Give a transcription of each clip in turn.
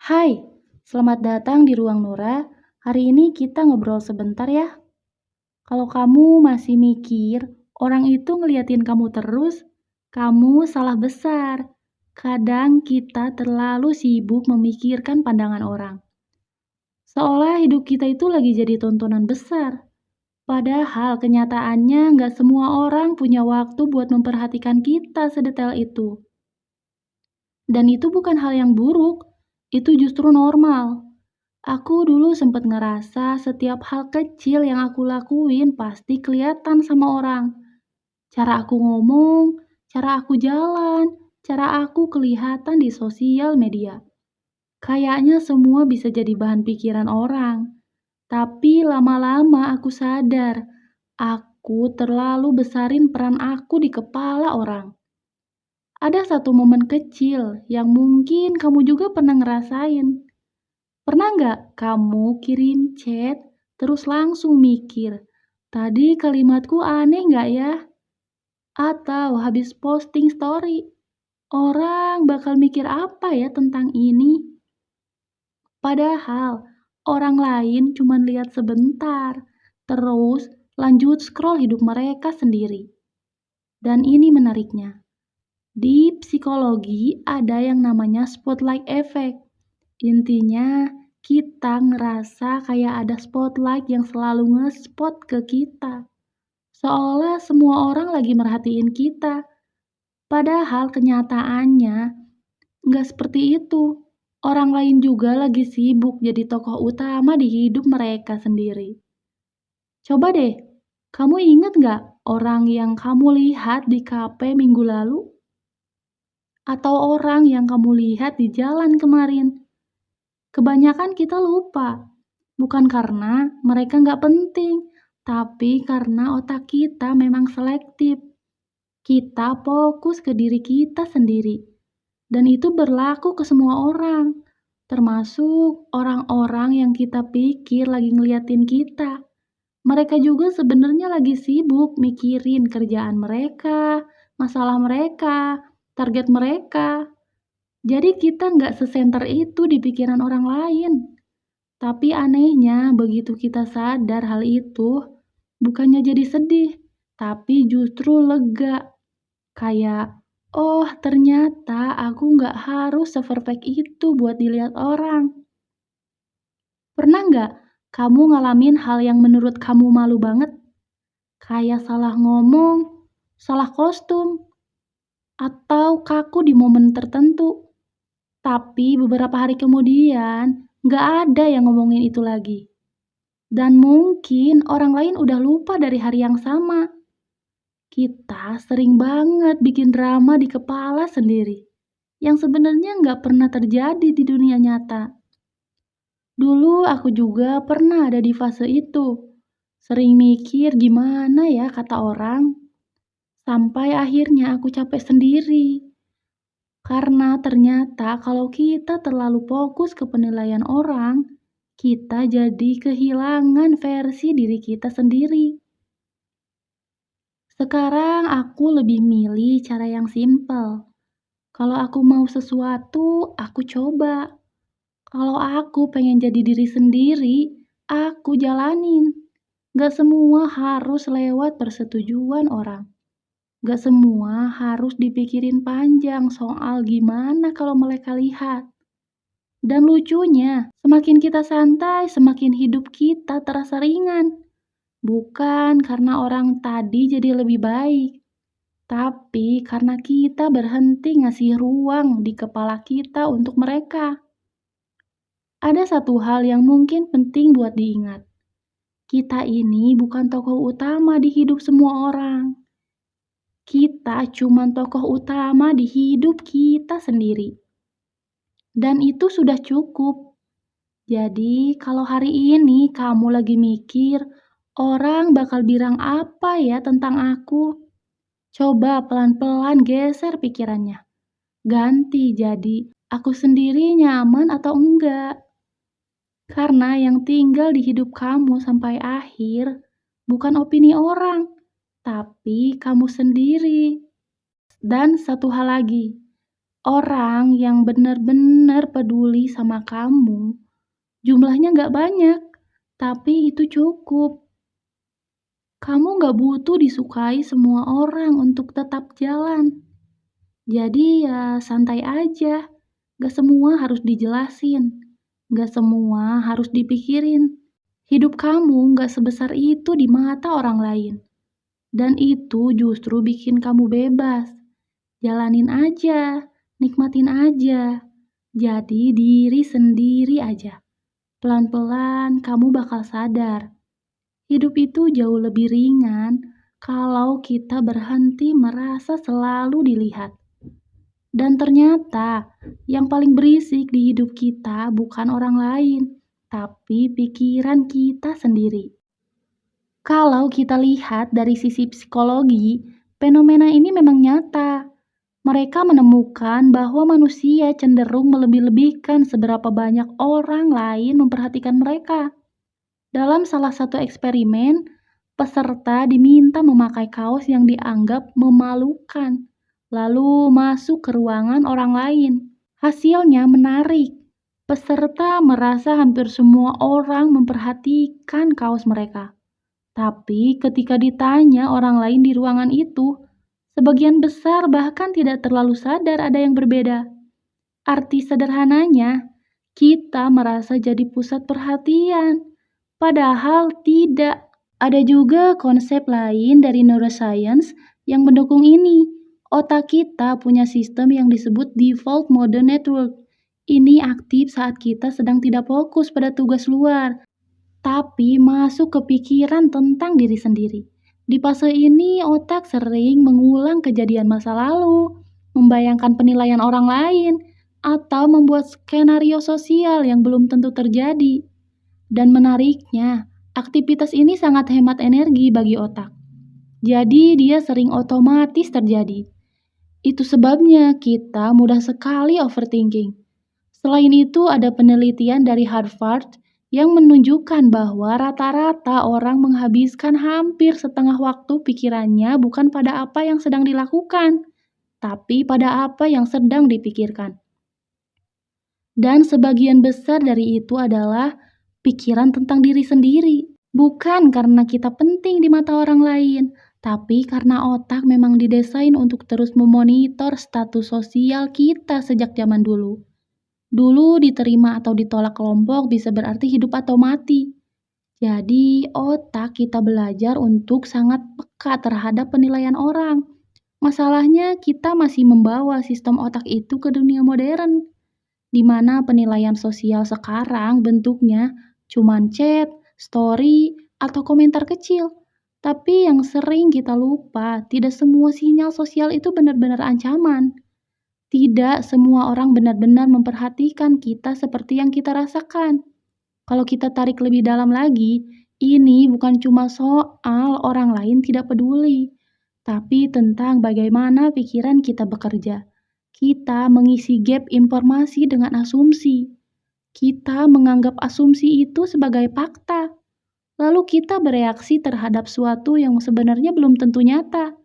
Hai, selamat datang di Ruang Nora. Hari ini kita ngobrol sebentar ya. Kalau kamu masih mikir orang itu ngeliatin kamu terus, kamu salah besar. Kadang kita terlalu sibuk memikirkan pandangan orang. Seolah hidup kita itu lagi jadi tontonan besar. Padahal kenyataannya nggak semua orang punya waktu buat memperhatikan kita sedetail itu. Dan itu bukan hal yang buruk, itu justru normal. Aku dulu sempat ngerasa setiap hal kecil yang aku lakuin pasti kelihatan sama orang. Cara aku ngomong, cara aku jalan, cara aku kelihatan di sosial media. Kayaknya semua bisa jadi bahan pikiran orang. Tapi lama-lama aku sadar, aku terlalu besarin peran aku di kepala orang. Ada satu momen kecil yang mungkin kamu juga pernah ngerasain. Pernah nggak kamu kirim chat terus langsung mikir, tadi kalimatku aneh nggak ya? Atau habis posting story, orang bakal mikir apa ya tentang ini? Padahal orang lain cuma lihat sebentar, terus lanjut scroll hidup mereka sendiri. Dan ini menariknya. Di psikologi ada yang namanya spotlight effect. Intinya, kita ngerasa kayak ada spotlight yang selalu nge-spot ke kita. Seolah semua orang lagi merhatiin kita. Padahal kenyataannya nggak seperti itu. Orang lain juga lagi sibuk jadi tokoh utama di hidup mereka sendiri. Coba deh, kamu inget nggak orang yang kamu lihat di kafe minggu lalu? Atau orang yang kamu lihat di jalan kemarin? Kebanyakan kita lupa, bukan karena mereka nggak penting, tapi karena otak kita memang selektif. Kita fokus ke diri kita sendiri, dan itu berlaku ke semua orang, termasuk orang-orang yang kita pikir lagi ngeliatin kita. Mereka juga sebenarnya lagi sibuk mikirin kerjaan mereka, masalah mereka, target mereka. Jadi kita nggak sesenter itu di pikiran orang lain. Tapi anehnya, begitu kita sadar hal itu, bukannya jadi sedih, tapi justru lega. Kayak, oh ternyata aku nggak harus seperfect itu buat dilihat orang. Pernah nggak kamu ngalamin hal yang menurut kamu malu banget? Kayak salah ngomong, salah kostum, atau kaku di momen tertentu. Tapi beberapa hari kemudian, nggak ada yang ngomongin itu lagi. Dan mungkin orang lain udah lupa dari hari yang sama. Kita sering banget bikin drama di kepala sendiri, yang sebenarnya nggak pernah terjadi di dunia nyata. Dulu aku juga pernah ada di fase itu. Sering mikir gimana ya kata orang, sampai akhirnya aku capek sendiri. Karena ternyata kalau kita terlalu fokus ke penilaian orang, kita jadi kehilangan versi diri kita sendiri. Sekarang aku lebih milih cara yang simpel. Kalau aku mau sesuatu, aku coba. Kalau aku pengen jadi diri sendiri, aku jalanin. Gak semua harus lewat persetujuan orang. Gak semua harus dipikirin panjang soal gimana kalau mereka lihat. Dan lucunya, semakin kita santai, semakin hidup kita terasa ringan. Bukan karena orang tadi jadi lebih baik, tapi karena kita berhenti ngasih ruang di kepala kita untuk mereka. Ada satu hal yang mungkin penting buat diingat. Kita ini bukan tokoh utama di hidup semua orang. Kita cuma tokoh utama di hidup kita sendiri. Dan itu sudah cukup. Jadi, kalau hari ini kamu lagi mikir, orang bakal bilang apa ya tentang aku? Coba pelan-pelan geser pikirannya. Ganti jadi, aku sendiri nyaman atau enggak? Karena yang tinggal di hidup kamu sampai akhir bukan opini orang, tapi kamu sendiri. Dan satu hal lagi, Orang yang benar-benar peduli sama kamu, jumlahnya nggak banyak, tapi itu cukup. Kamu nggak butuh disukai semua orang untuk tetap jalan. Jadi ya santai aja, nggak semua harus dijelasin, nggak semua harus dipikirin. Hidup kamu nggak sebesar itu di mata orang lain. Dan itu justru bikin kamu bebas. Jalanin aja, nikmatin aja. Jadi diri sendiri aja. Pelan-pelan kamu bakal sadar. Hidup itu jauh lebih ringan kalau kita berhenti merasa selalu dilihat. Dan ternyata yang paling berisik di hidup kita bukan orang lain, tapi pikiran kita sendiri. Kalau kita lihat dari sisi psikologi, fenomena ini memang nyata. Mereka menemukan bahwa manusia cenderung melebih-lebihkan seberapa banyak orang lain memperhatikan mereka. Dalam salah satu eksperimen, peserta diminta memakai kaos yang dianggap memalukan, lalu masuk ke ruangan orang lain. Hasilnya menarik. Peserta merasa hampir semua orang memperhatikan kaos mereka. Tapi ketika ditanya orang lain di ruangan itu, sebagian besar bahkan tidak terlalu sadar ada yang berbeda. Arti sederhananya, kita merasa jadi pusat perhatian, padahal tidak. Ada juga konsep lain dari neuroscience yang mendukung ini. Otak kita punya sistem yang disebut default mode network. Ini aktif saat kita sedang tidak fokus pada tugas luar, tapi masuk ke pikiran tentang diri sendiri. Di fase ini, otak sering mengulang kejadian masa lalu, membayangkan penilaian orang lain, atau membuat skenario sosial yang belum tentu terjadi. Dan menariknya, aktivitas ini sangat hemat energi bagi otak. Jadi dia sering otomatis terjadi. Itu sebabnya kita mudah sekali overthinking. Selain itu, ada penelitian dari Harvard yang menunjukkan bahwa rata-rata orang menghabiskan hampir setengah waktu pikirannya bukan pada apa yang sedang dilakukan, tapi pada apa yang sedang dipikirkan. Dan sebagian besar dari itu adalah pikiran tentang diri sendiri. Bukan karena kita penting di mata orang lain, tapi karena otak memang didesain untuk terus memonitor status sosial kita sejak zaman dulu. Dulu diterima atau ditolak kelompok bisa berarti hidup atau mati. Jadi otak kita belajar untuk sangat peka terhadap penilaian orang. Masalahnya kita masih membawa sistem otak itu ke dunia modern, di mana penilaian sosial sekarang bentuknya cuman chat, story, atau komentar kecil. Tapi yang sering kita lupa, tidak semua sinyal sosial itu benar-benar ancaman. Tidak semua orang benar-benar memperhatikan kita seperti yang kita rasakan. Kalau kita tarik lebih dalam lagi, ini bukan cuma soal orang lain tidak peduli, tapi tentang bagaimana pikiran kita bekerja. Kita mengisi gap informasi dengan asumsi. Kita menganggap asumsi itu sebagai fakta. Lalu kita bereaksi terhadap suatu yang sebenarnya belum tentu nyata.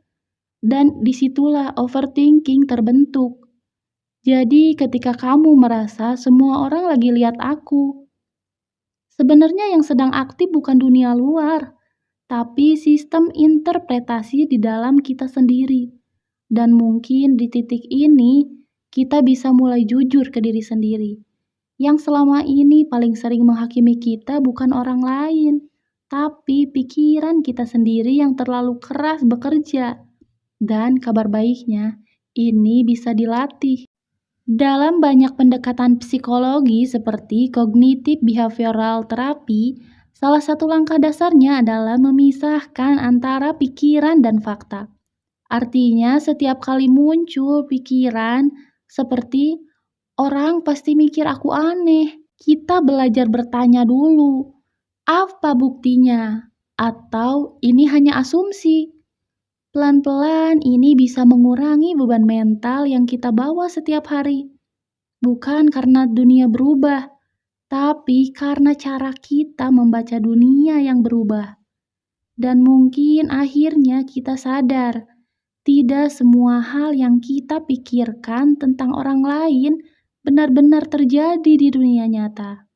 Dan disitulah overthinking terbentuk. Jadi ketika kamu merasa semua orang lagi lihat aku, sebenarnya yang sedang aktif bukan dunia luar, tapi sistem interpretasi di dalam kita sendiri. Dan mungkin di titik ini, kita bisa mulai jujur ke diri sendiri. Yang selama ini paling sering menghakimi kita bukan orang lain, tapi pikiran kita sendiri yang terlalu keras bekerja. Dan kabar baiknya, ini bisa dilatih. Dalam banyak pendekatan psikologi seperti cognitive behavioral therapy, salah satu langkah dasarnya adalah memisahkan antara pikiran dan fakta. Artinya, setiap kali muncul pikiran seperti orang pasti mikir aku aneh, kita belajar bertanya dulu, apa buktinya? Atau ini hanya asumsi? Pelan-pelan ini bisa mengurangi beban mental yang kita bawa setiap hari. Bukan karena dunia berubah, tapi karena cara kita membaca dunia yang berubah. Dan mungkin akhirnya kita sadar, tidak semua hal yang kita pikirkan tentang orang lain benar-benar terjadi di dunia nyata.